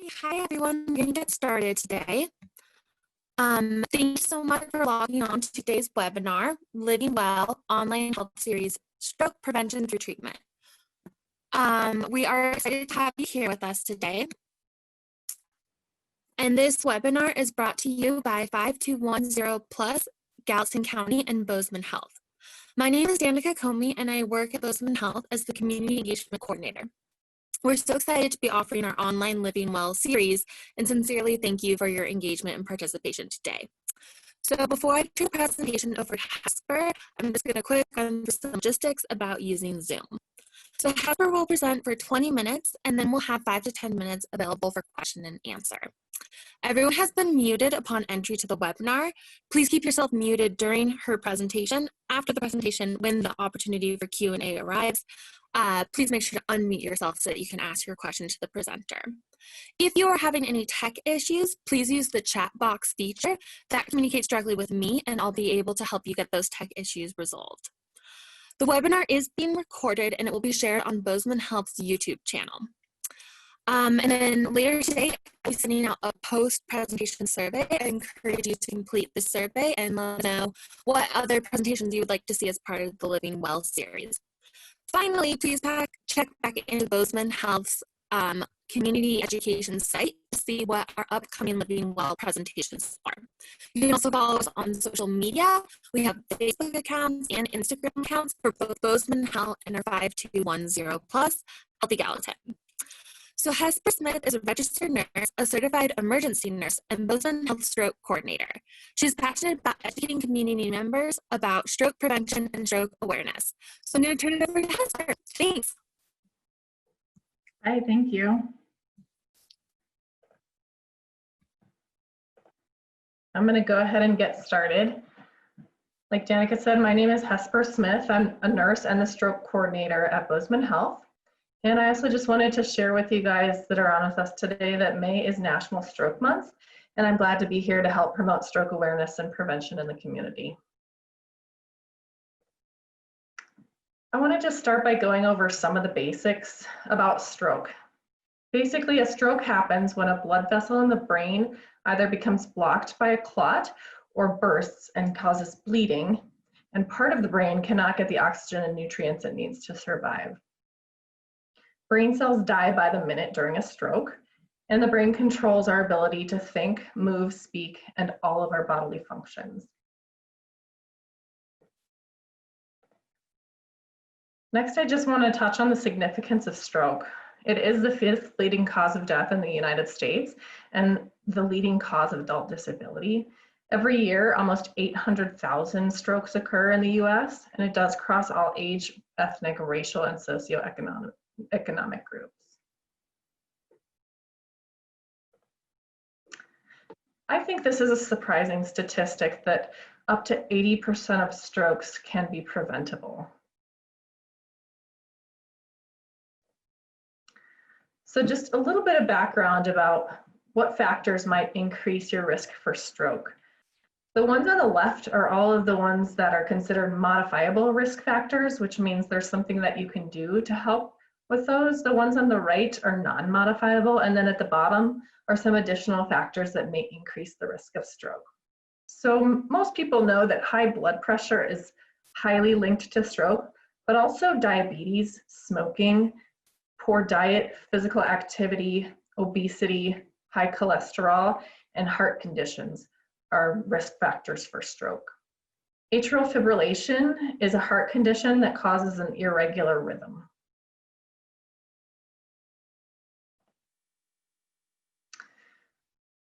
Hi everyone, we're going to get started today. Thank you so much for logging on to today's webinar, Living Well, Online Health Series, Stroke Prevention Through Treatment. We are excited to have you here with us today. And this webinar is brought to you by 5210 Plus, Gallatin County and Bozeman Health. My name is Danica Comey and I work at Bozeman Health as the Community Engagement Coordinator. We're so excited to be offering our online Living Well series and sincerely thank you for your engagement and participation today. So before I turn the presentation over to Hesper, I'm just going to quick run through some logistics about using Zoom. So Hesper will present for 20 minutes and then we'll have 5 to 10 minutes available for question and answer. Everyone has been muted upon entry to the webinar. Please keep yourself muted during her presentation. After the presentation, when the opportunity for Q&A arrives, please make sure to unmute yourself so that you can ask your question to the presenter. If you are having any tech issues, please use the chat box feature that communicates directly with me and I'll be able to help you get those tech issues resolved. The webinar is being recorded and it will be shared on Bozeman Health's YouTube channel. And then later today, I'll be sending out a post-presentation survey. I encourage you to complete the survey and let me know what other presentations you would like to see as part of the Living Well series. Finally, please check back into Bozeman Health's community education site to see what our upcoming Living Well presentations are. You can also follow us on social media. We have Facebook accounts and Instagram accounts for both Bozeman Health and our 5210 Plus Healthy Gallatin. So Hesper Smith is a registered nurse, a certified emergency nurse, and Bozeman Health Stroke Coordinator. She's passionate about educating community members about stroke prevention and stroke awareness. So I'm going to turn it over to Hesper. Thanks. Hi, thank you. I'm going to go ahead and get started. Like Danica said, my name is Hesper Smith. I'm a nurse and the stroke coordinator at Bozeman Health. And I also just wanted to share with you guys that are on with us today that May is National Stroke Month, and I'm glad to be here to help promote stroke awareness and prevention in the community. I want to just start by going over some of the basics about stroke. Basically, a stroke happens when a blood vessel in the brain either becomes blocked by a clot or bursts and causes bleeding, and part of the brain cannot get the oxygen and nutrients it needs to survive. Brain cells die by the minute during a stroke, and the brain controls our ability to think, move, speak, and all of our bodily functions. Next, I just want to touch on the significance of stroke. It is the 5th leading cause of death in the United States and the leading cause of adult disability. Every year, almost 800,000 strokes occur in the US, and it does cross all age, ethnic, racial, and socioeconomic groups. I think this is a surprising statistic that up to 80% of strokes can be preventable. So just a little bit of background about what factors might increase your risk for stroke. The ones on the left are all of the ones that are considered modifiable risk factors, which means there's something that you can do to help with those. The ones on the right are non-modifiable, and then at the bottom are some additional factors that may increase the risk of stroke. So most people know that high blood pressure is highly linked to stroke, but also diabetes, smoking, poor diet, physical activity, obesity, high cholesterol, and heart conditions are risk factors for stroke. Atrial fibrillation is a heart condition that causes an irregular rhythm.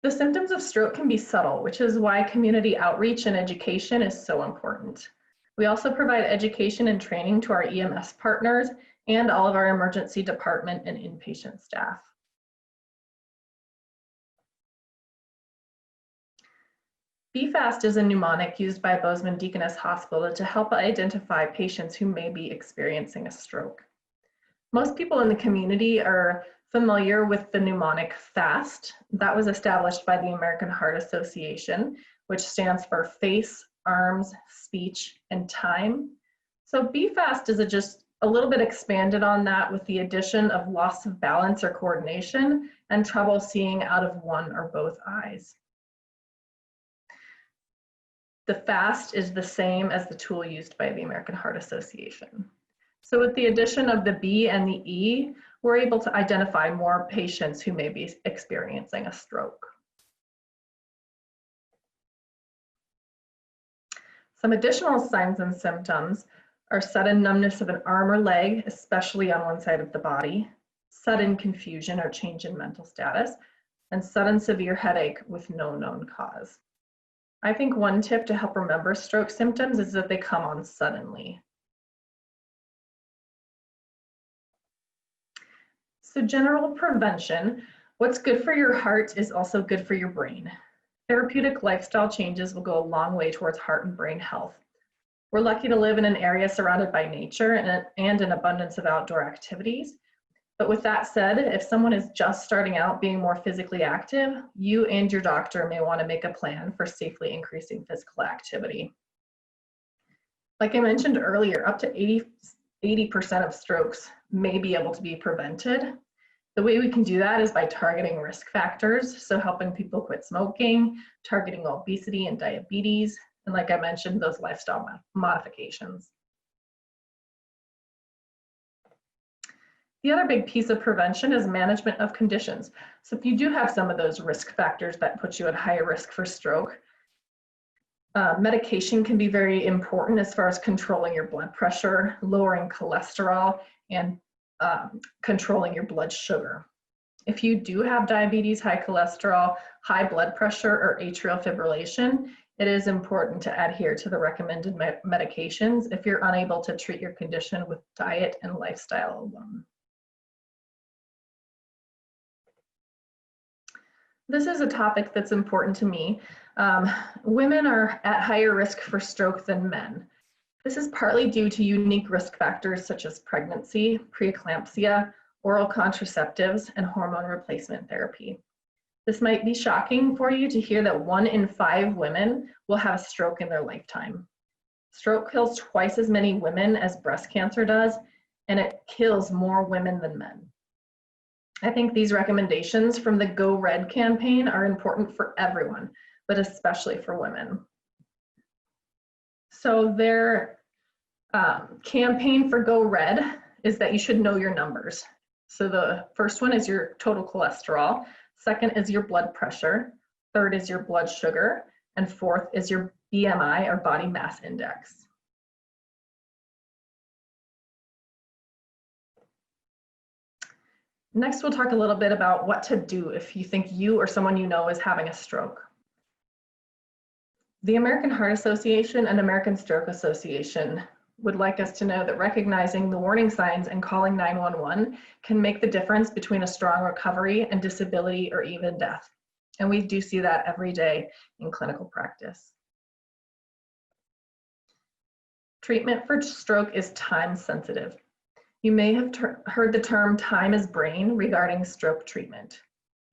The symptoms of stroke can be subtle, which is why community outreach and education is so important. We also provide education and training to our EMS partners and all of our emergency department and inpatient staff. BFAST is a mnemonic used by Bozeman Deaconess Hospital to help identify patients who may be experiencing a stroke. Most people in the community are familiar with the mnemonic FAST. That was established by the American Heart Association, which stands for face, arms, speech, and time. So BFAST is just a little bit expanded on that with the addition of loss of balance or coordination and trouble seeing out of one or both eyes. The FAST is the same as the tool used by the American Heart Association. So with the addition of the B and the E, we're able to identify more patients who may be experiencing a stroke. Some additional signs and symptoms are sudden numbness of an arm or leg, especially on one side of the body, sudden confusion or change in mental status, and sudden severe headache with no known cause. I think one tip to help remember stroke symptoms is that they come on suddenly. So general prevention, what's good for your heart is also good for your brain. Therapeutic lifestyle changes will go a long way towards heart and brain health. We're lucky to live in an area surrounded by nature and an abundance of outdoor activities. But with that said, if someone is just starting out being more physically active, you and your doctor may want to make a plan for safely increasing physical activity. Like I mentioned earlier, up to 80% of strokes may be able to be prevented. The way we can do that is by targeting risk factors, so helping people quit smoking, targeting obesity and diabetes, and like I mentioned, those lifestyle modifications. The other big piece of prevention is management of conditions. So if you do have some of those risk factors that put you at higher risk for stroke, medication can be very important as far as controlling your blood pressure, lowering cholesterol, and controlling your blood sugar. If you do have diabetes, high cholesterol, high blood pressure, or atrial fibrillation, it is important to adhere to the recommended medications if you're unable to treat your condition with diet and lifestyle alone. This is a topic that's important to me. Women are at higher risk for stroke than men. This is partly due to unique risk factors such as pregnancy, preeclampsia, oral contraceptives, and hormone replacement therapy. This might be shocking for you to hear that 1 in 5 women will have a stroke in their lifetime. Stroke kills twice as many women as breast cancer does, and it kills more women than men. I think these recommendations from the Go Red campaign are important for everyone, but especially for women. So their campaign for Go Red is that you should know your numbers. So the first one is your total cholesterol, second is your blood pressure, third is your blood sugar, and fourth is your BMI or body mass index. Next, we'll talk a little bit about what to do if you think you or someone you know is having a stroke. The American Heart Association and American Stroke Association would like us to know that recognizing the warning signs and calling 911 can make the difference between a strong recovery and disability or even death. And we do see that every day in clinical practice. Treatment for stroke is time sensitive. You may have heard the term time is brain regarding stroke treatment.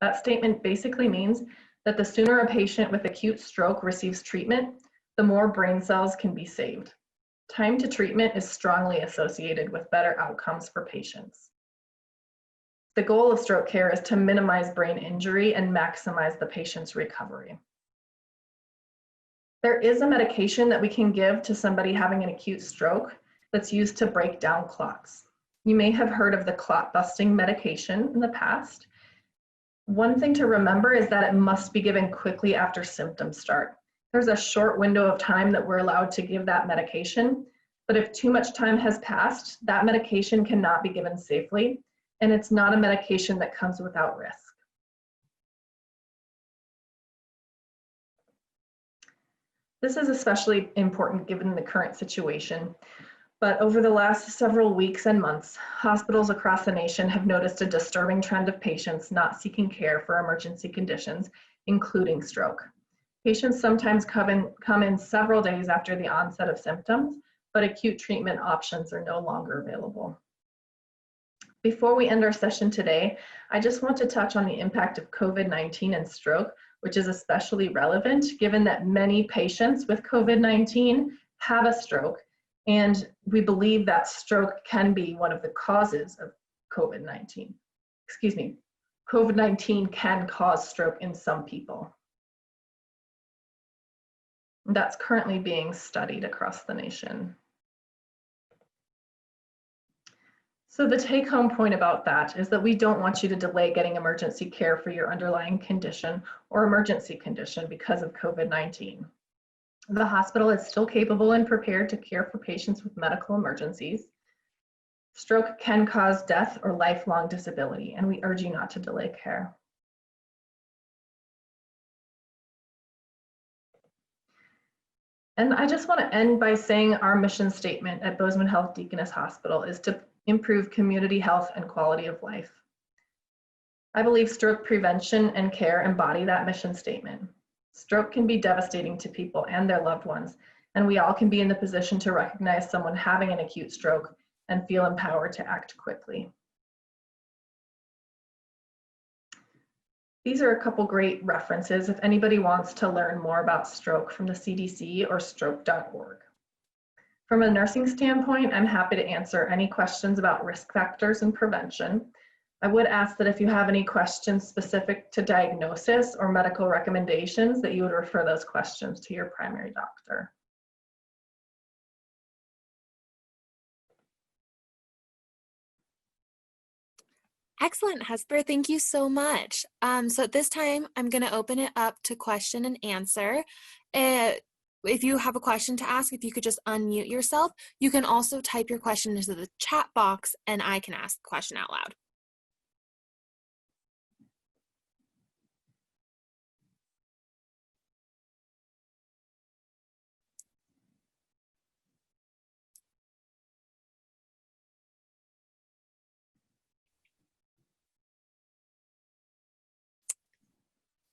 That statement basically means that the sooner a patient with acute stroke receives treatment, the more brain cells can be saved. Time to treatment is strongly associated with better outcomes for patients. The goal of stroke care is to minimize brain injury and maximize the patient's recovery. There is a medication that we can give to somebody having an acute stroke that's used to break down clots. You may have heard of the clot busting medication in the past. One thing to remember is that it must be given quickly after symptoms start. There's a short window of time that we're allowed to give that medication, but if too much time has passed, that medication cannot be given safely, and it's not a medication that comes without risk. This is especially important given the current situation. But over the last several weeks and months, hospitals across the nation have noticed a disturbing trend of patients not seeking care for emergency conditions, including stroke. Patients sometimes come in several days after the onset of symptoms, but acute treatment options are no longer available. Before we end our session today, I just want to touch on the impact of COVID-19 and stroke, which is especially relevant given that many patients with COVID-19 have a stroke, And we believe that stroke can be one of the causes of COVID-19. Excuse me, COVID-19 can cause stroke in some people. That's currently being studied across the nation. So the take-home point about that is that we don't want you to delay getting emergency care for your underlying condition or emergency condition because of COVID-19. The hospital is still capable and prepared to care for patients with medical emergencies. Stroke can cause death or lifelong disability, and we urge you not to delay care. And I just want to end by saying our mission statement at Bozeman Health Deaconess Hospital is to improve community health and quality of life. I believe stroke prevention and care embody that mission statement. Stroke can be devastating to people and their loved ones, and we all can be in the position to recognize someone having an acute stroke and feel empowered to act quickly. These are a couple great references if anybody wants to learn more about stroke from the CDC or stroke.org. From a nursing standpoint, I'm happy to answer any questions about risk factors and prevention. I would ask that if you have any questions specific to diagnosis or medical recommendations, that you would refer those questions to your primary doctor. Excellent, Hesper. Thank you so much. So at this time, I'm going to open it up to question and answer. If you have a question to ask, if you could just unmute yourself, you can also type your question into the chat box and I can ask the question out loud.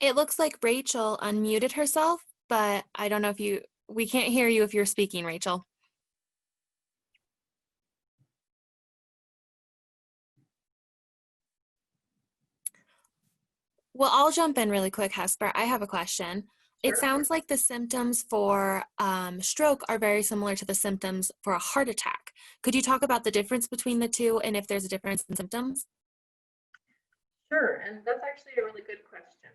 It looks like Rachel unmuted herself, but I don't know if we can't hear you if you're speaking, Rachel. Well, I'll jump in really quick, Hesper. I have a question. Sure. It sounds like the symptoms for stroke are very similar to the symptoms for a heart attack. Could you talk about the difference between the two and if there's a difference in symptoms? Sure, and that's actually a really good question.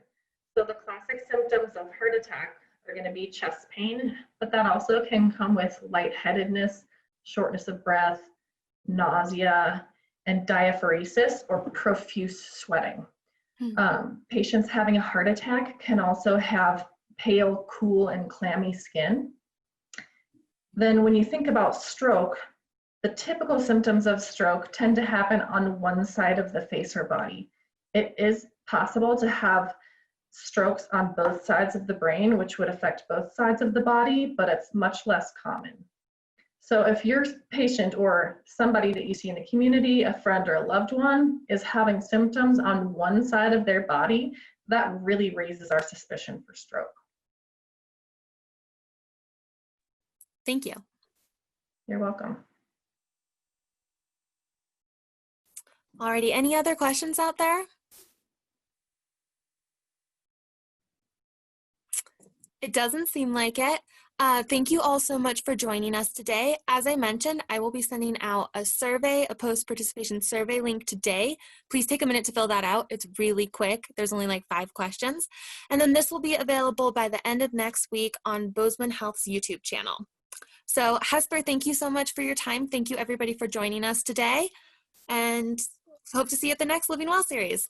So the classic symptoms of heart attack are going to be chest pain, but that also can come with lightheadedness, shortness of breath, nausea, and diaphoresis or profuse sweating. Patients having a heart attack can also have pale, cool, and clammy skin. Then when you think about stroke, the typical symptoms of stroke tend to happen on one side of the face or body. It is possible to have strokes on both sides of the brain, which would affect both sides of the body, but it's much less common. So if your patient or somebody that you see in the community, a friend or a loved one, is having symptoms on one side of their body, that really raises our suspicion for stroke. Thank you. You're welcome. Alrighty, any other questions out there? It doesn't seem like it. Thank you all so much for joining us today. As I mentioned, I will be sending out a survey, a post-participation survey link today. Please take a minute to fill that out. It's really quick. There's only like 5 questions. And then this will be available by the end of next week on Bozeman Health's YouTube channel. So Hesper, thank you so much for your time. Thank you everybody for joining us today. And hope to see you at the next Living Well series.